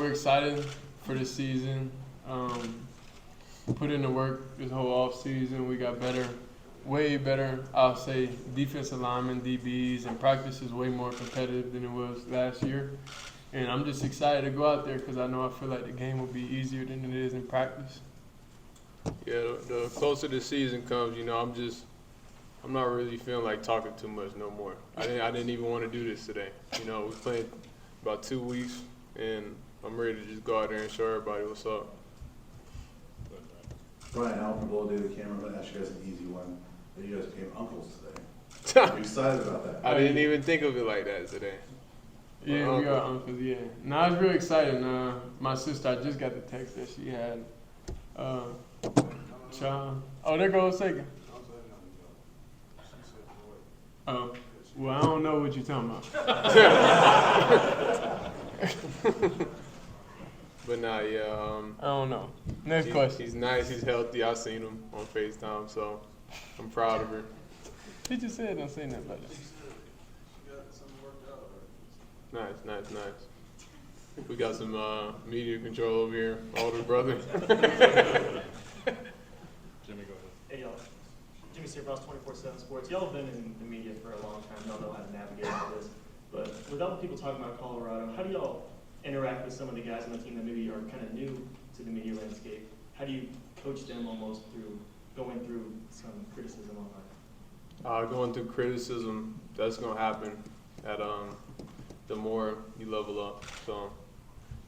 we're excited for the season. Put in the work this whole off season. We got better, way better, I'll say, defensive linemen, DBs, and practice is way more competitive than it was last year. And I'm just excited to go out there because I know I feel like the game will be easier than it is in practice. Yeah, the closer the season comes, I'm not really feeling like talking too much no more. I didn't even want to do this today. We played about 2 weeks, and I'm ready to just go out there and show everybody what's up. Brian Alvin will do the camera, but ask you guys an easy one. You guys became uncles today. I'm excited about that. I didn't even think of it like that today. Yeah, we are uncles, yeah. No, I was really excited. My sister, I just got the text that she had. Child. Oh, there goes Sagan. Oh, well, I don't know what you're talking about. But nah, yeah. I don't know. Next question. He's nice. He's healthy. I seen him on FaceTime, so I'm proud of her. He just said don't say nothing about that. Nice. We got some media control over here. Older brother. Jimmy, go ahead. Hey, y'all. Jimmy Searboss, 24/7 Sports. Y'all have been in the media for a long time. Y'all know how to navigate all this. But without people talking about Colorado, how do y'all interact with some of the guys on the team that maybe are kind of new to the media landscape? How do you coach them almost through going through some criticism online? Going through criticism, that's going to happen the more you level up. So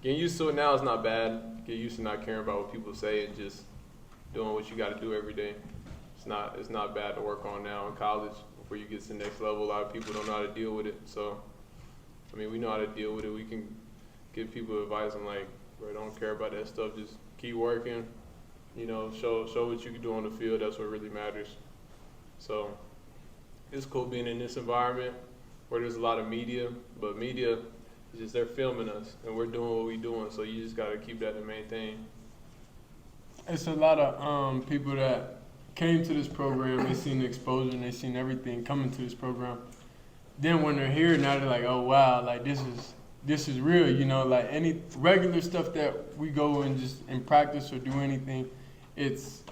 getting used to it now is not bad. Get used to not caring about what people say and just doing what you got to do every day. It's not bad to work on now in college before you get to the next level. A lot of people don't know how to deal with it. So, we know how to deal with it. We can give people advice on bro, don't care about that stuff. Just keep working. Show what you can do on the field. That's what really matters. So it's cool being in this environment where there's a lot of media, but media is just they're filming us and we're doing what we're doing. So you just got to keep that the main thing. It's a lot of people that came to this program. They seen the exposure and they seen everything coming to this program. Then when they're here, now they're like, oh wow, this is real. Like any regular stuff that we go and just in practice or do anything, it's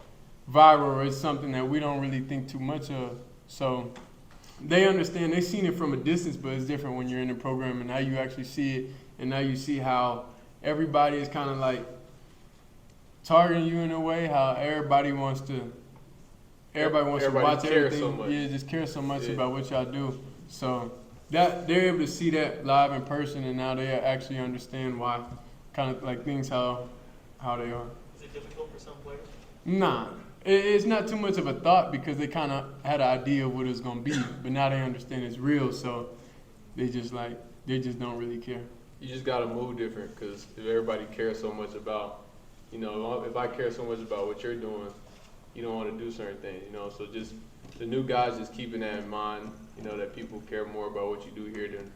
viral or it's something that we don't really think too much of. So they understand, they've seen it from a distance, but it's different when you're in the program and now you actually see it and now you see how everybody is kind of like targeting you in a way, how everybody wants to watch everything. So much. Yeah, just care so much about what y'all do. So that they're able to see that live in person and now they actually understand why kind of like things how they are. Is it difficult for some players? Nah. It's not too much of a thought because they kind of had an idea of what it was going to be, but now they understand it's real, so they just don't really care. You just got to move different because if everybody cares so much about, if I care so much about what you're doing, you don't want to do certain things, So just the new guys just keeping that in mind, that people care more about what you do here than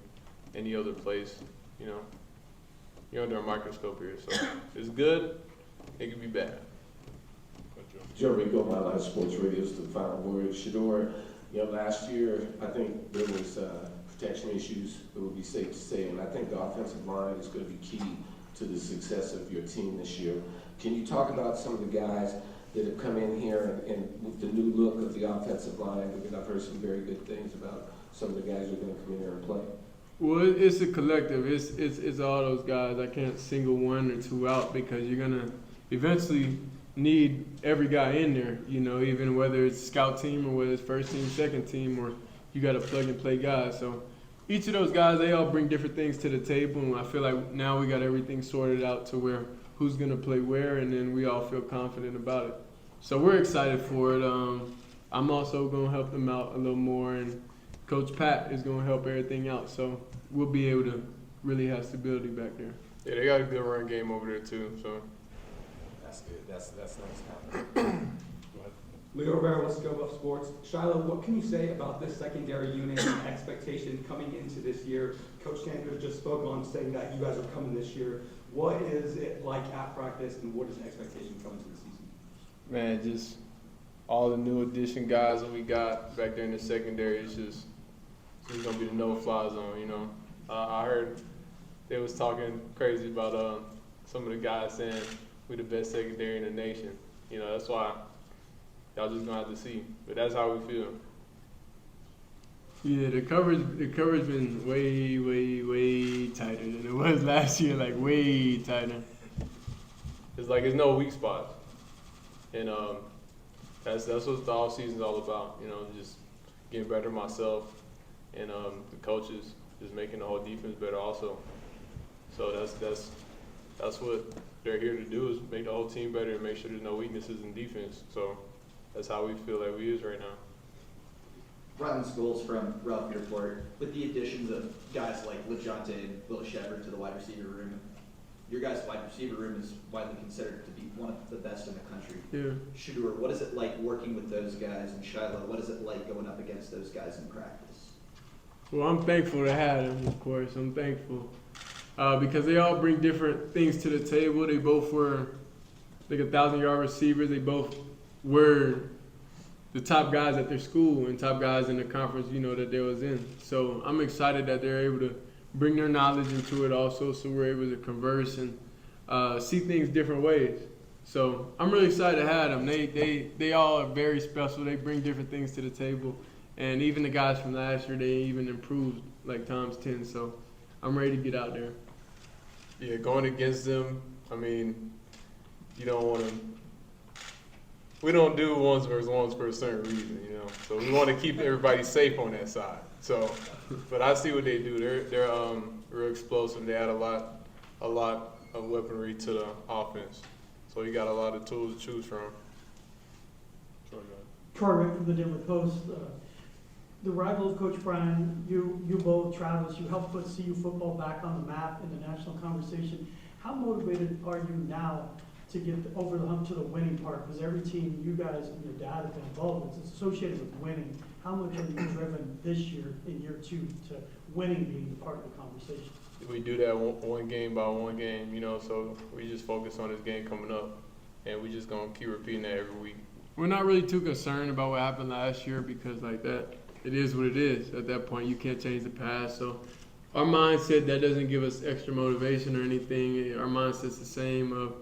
any other place, You're under a microscope here, so it's good, it can be bad. Joe Rico, My Life Sports Radio is the final word. Shedeur, last year I think there was protection issues, it would be safe to say, and I think the offensive line is going to be key to the success of your team this year. Can you talk about some of the guys that have come in here and with the new look of the offensive line? Because I've heard some very good things about some of the guys who are going to come in here and play. Well, it's a collective. It's all those guys. I can't single one or two out because you're gonna eventually need every guy in there, even whether it's scout team or whether it's first team, second team, or you got to plug and play guys. So each of those guys, they all bring different things to the table, and I feel like now we got everything sorted out to where who's going to play where, and then we all feel confident about it. So we're excited for it. I'm also going to help them out a little more, and Coach Pat is going to help everything out. So we'll be able to really have stability back there. Yeah, they got a good run game over there too, so. That's good. That's nice. Leo Rivera, let's go above sports. Shilo, what can you say about this secondary unit and expectation coming into this year? Coach Sanders just spoke on saying that you guys are coming this year. What is it like at practice, and what is the expectation coming to the season? Man, just all the new addition guys that we got back there in the secondary, it's going to be the no-fly zone, I heard they was talking crazy about some of the guys saying we the best secondary in the nation. You know, that's why y'all just gonna have to see. But that's how we feel. Yeah, the coverage been way tighter than it was last year. Like way tighter. It's like there's no weak spots, and that's what the off season's all about. You know, just getting better myself, and the coaches just making the whole defense better also. So that's what they're here to do, is make the whole team better and make sure there's no weaknesses in defense. So that's how we feel like we is right now. Ryan Scholes from Ralph Report, with the additions of guys like LeJonte and Will Shedeur to the wide receiver room, your guys' wide receiver room is widely considered to be one of the best in the country. Yeah. Shedeur, what is it like working with those guys? And Shilo, what is it like going up against those guys in practice? Well, I'm thankful to have them, of course. I'm thankful. Because they all bring different things to the table. They both were like 1,000-yard receivers. They both were the top guys at their school and top guys in the conference, you know, that they was in. So I'm excited that they're able to bring their knowledge into it also, so we're able to converse and see things different ways. So I'm really excited to have them. They all are very special. They bring different things to the table. And even the guys from last year, they even improved like times 10. So I'm ready to get out there. Yeah, going against them, I mean, you don't want to. We don't do ones versus ones for a certain reason, you know. So we want to keep everybody safe on that side. So, but I see what they do. They're real explosive. They add a lot of weaponry to the offense. So you got a lot of tools to choose from. Troy Rick from the Denver Post. The rival of Coach Brian, you both, Travis, you helped put CU football back on the map in the national conversation. How motivated are you now to get over the hump to the winning part? Because every team you guys and your dad have been involved with is associated with winning. How much are you driven this year in year 2 to winning being part of the conversation? We do that one game by one game, you know, so we just focus on this game coming up, and we just going to keep repeating that every week. We're not really too concerned about what happened last year because like that, it is what it is. At that point, you can't change the past. So our mindset, that doesn't give us extra motivation or anything. Our mindset's the same of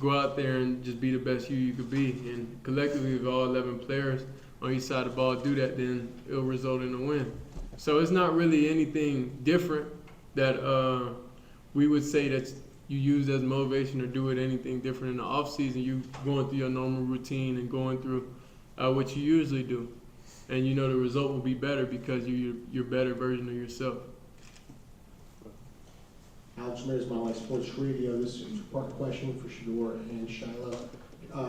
go out there and just be the best you could be. And collectively, if all 11 players on each side of the ball do that, then it'll result in a win. So it's not really anything different that we would say that you use as motivation or do it anything different in the off season. You going through your normal routine and going through what you usually do. And you know the result will be better because you're a better version of yourself. Alex Ramirez, My Life Sports Radio. This is a two-part question for Shedeur and Shilo.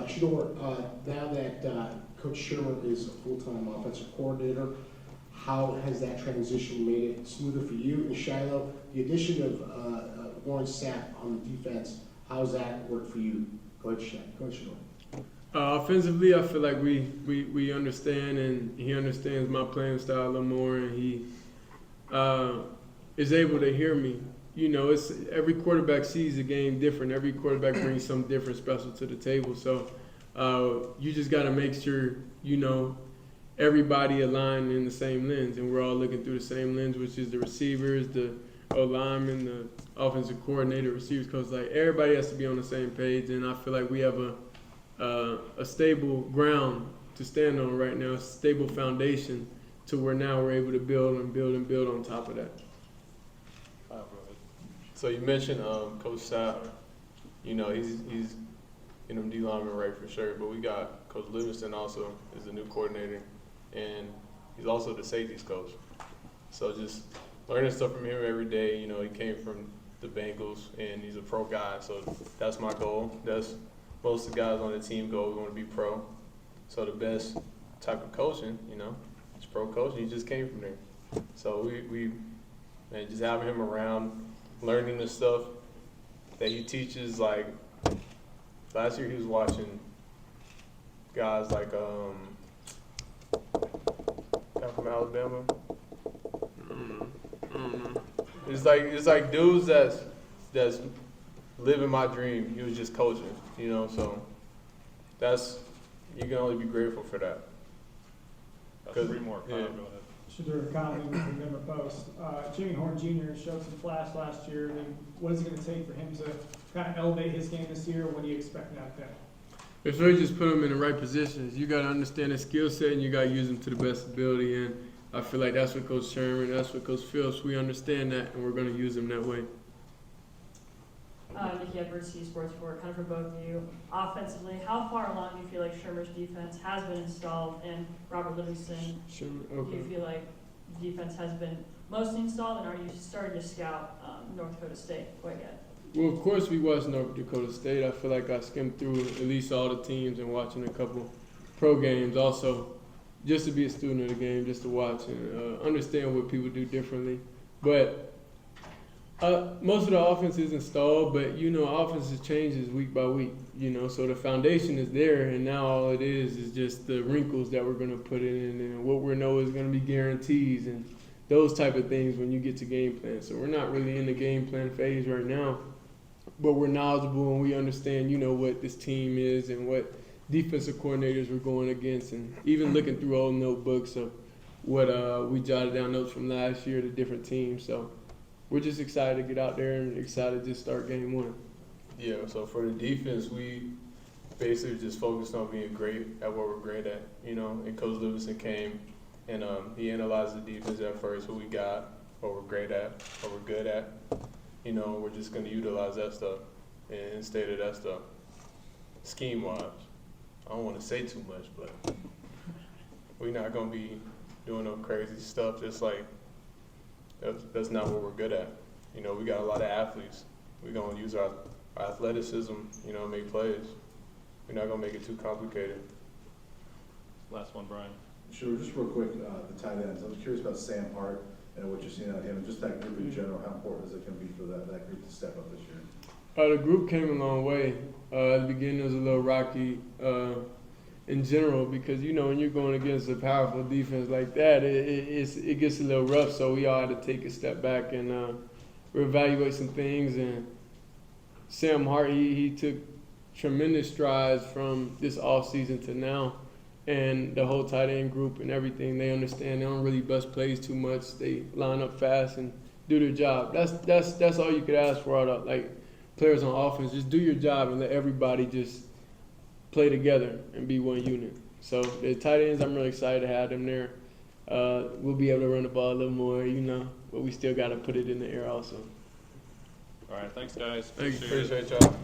Shedeur, now that Coach Shedeur is a full-time offensive coordinator, how has that transition made it smoother for you? And Shilo, the addition of Warren Sapp on the defense, how has that worked for you? Coach Shedeur. Offensively, I feel like we understand, and he understands my playing style a little more, and he is able to hear me. You know, it's every quarterback sees the game different. Every quarterback brings something different special to the table. So you just got to make sure, you know, everybody aligned in the same lens, and we're all looking through the same lens, which is the receivers, the O-lineman, the offensive coordinator, receivers coach. Like everybody has to be on the same page, and I feel like we have a stable ground to stand on right now, a stable foundation to where now we're able to build and build and build on top of that. So you mentioned Coach Sapp. You know, he's in them D-lineman right for sure, but we got Coach Livingston also is the new coordinator, and he's also the safeties coach. So just learning stuff from him every day. You know, he came from the Bengals, and he's a pro guy, so that's my goal. That's most of the guys on the team goal. We want to be pro. So the best type of coaching, you know, is pro coaching. He just came from there. So we just having him around, learning the stuff that he teaches. Like last year, he was watching guys like guy from Alabama. It's like dudes that's living my dream. He was just coaching, you know. So you can only be grateful for that. Three more. Yeah. Go ahead. Shedeur Conley with the Denver Post. Jimmy Horn Jr. showed some flash last year. I mean, what is it going to take for him to kind of elevate his game this year? What do you expect out of him? It's really just put him in the right positions. You got to understand his skill set and you got to use him to the best ability. And I feel like that's what Coach Sherman, that's what Coach Phillips, we understand that, and we're going to use him that way. Nikki Edwards, C Sports Report, kind of for both of you. Offensively, how far along do you feel like Shermer's defense has been installed, and Robert Livingston, Sherman, do you feel like the defense has been mostly installed, and are you starting to scout North Dakota State quite yet? Well, of course we watched North Dakota State. I feel like I skimmed through at least all the teams and watching a couple pro games also, just to be a student of the game, just to watch and understand what people do differently. But most of the offense is installed, but offense changes week by week, so the foundation is there, and now all it is just the wrinkles that we're going to put in, and what we know is going to be guarantees and those type of things when you get to game plan. So we're not really in the game plan phase right now, but we're knowledgeable and we understand, what this team is and what defensive coordinators we're going against, and even looking through old notebooks of what we jotted down notes from last year to different teams. So we're just excited to get out there and excited to just start game one. Yeah, so for the defense, we basically just focused on being great at what we're great at, and Coach Livingston came and he analyzed the defense at first, what we got, what we're great at, what we're good at. We're just going to utilize that stuff and stay to that stuff. Scheme-wise, I don't want to say too much, but we're not going to be doing no crazy stuff just like that's not what we're good at. We got a lot of athletes. We're going to use our athleticism, make plays. We're not going to make it too complicated. Last one, Brian. Sure, just real quick, the tight ends. I was curious about Sam Hart and what you're seeing out of him, and just that group in general. How important is it going to be for that group to step up this year? The group came a long way. At the beginning, it was a little rocky in general because, when you're going against a powerful defense like that, it gets a little rough. So we all had to take a step back and reevaluate some things. And Sam Hart, he took tremendous strides from this offseason to now. And the whole tight end group and everything, they understand they don't really bust plays too much. They line up fast and do their job. That's all you could ask for out of players on offense. Just do your job and let everybody just play together and be one unit. So the tight ends, I'm really excited to have them there. We'll be able to run the ball a little more, but we still got to put it in the air also. All right, thanks, guys. Thank you. Appreciate y'all.